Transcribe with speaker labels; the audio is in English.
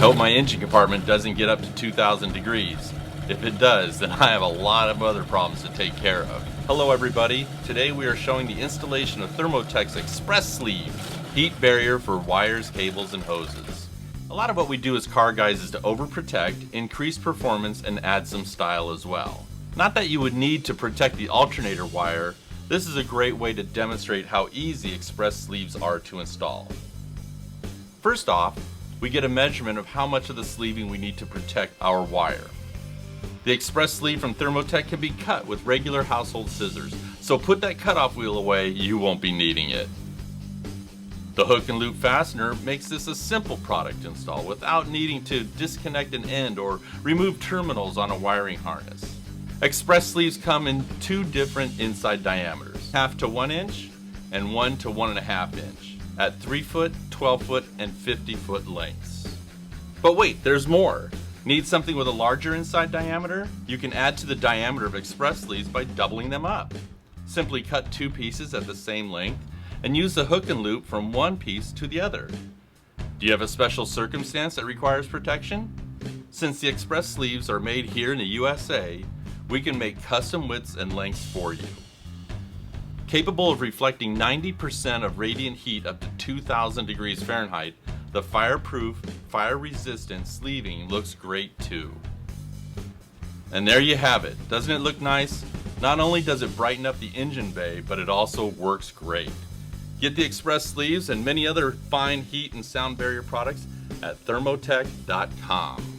Speaker 1: hope my engine compartment doesn't get up to 2,000 degrees. If it does, then I have a lot of other problems to take care of. Hello everybody, today we are showing the installation of Thermo Tec's Express Sleeve, heat barrier for wires, cables, and hoses. A lot of what we do as car guys is to overprotect, increase performance, and add some style as well. Not that you would need to protect the alternator wire, this is a great way to demonstrate how easy express sleeves are to install. First off, we get a measurement of how much of the sleeving we need to protect our wire. The express sleeve from Thermo Tec can be cut with regular household scissors, so put that cutoff wheel away, you won't be needing it. The hook and loop fastener makes this a simple product to install without needing to disconnect an end or remove terminals on a wiring harness. Express sleeves come in two different inside diameters, 1/2 to 1 inch and 1 to 1.5 inch, at 3 foot, 12 foot, and 50 foot lengths. But wait, there's more. Need something with a larger inside diameter? You can add to the diameter of express sleeves by doubling them up. Simply cut 2 pieces at the same length and use the hook and loop from one piece to the other. Do you have a special circumstance that requires protection? Since the express sleeves are made here in the U.S.A, we can make custom widths and lengths for you. Capable of reflecting 90% of radiant heat up to 2,000 degrees Fahrenheit, the fireproof, fire-resistant sleeving looks great too. And there you have it. Doesn't it look nice? Not only does it brighten up the engine bay, but it also works great. Get the express sleeves and many other fine heat and sound barrier products at thermotec.com.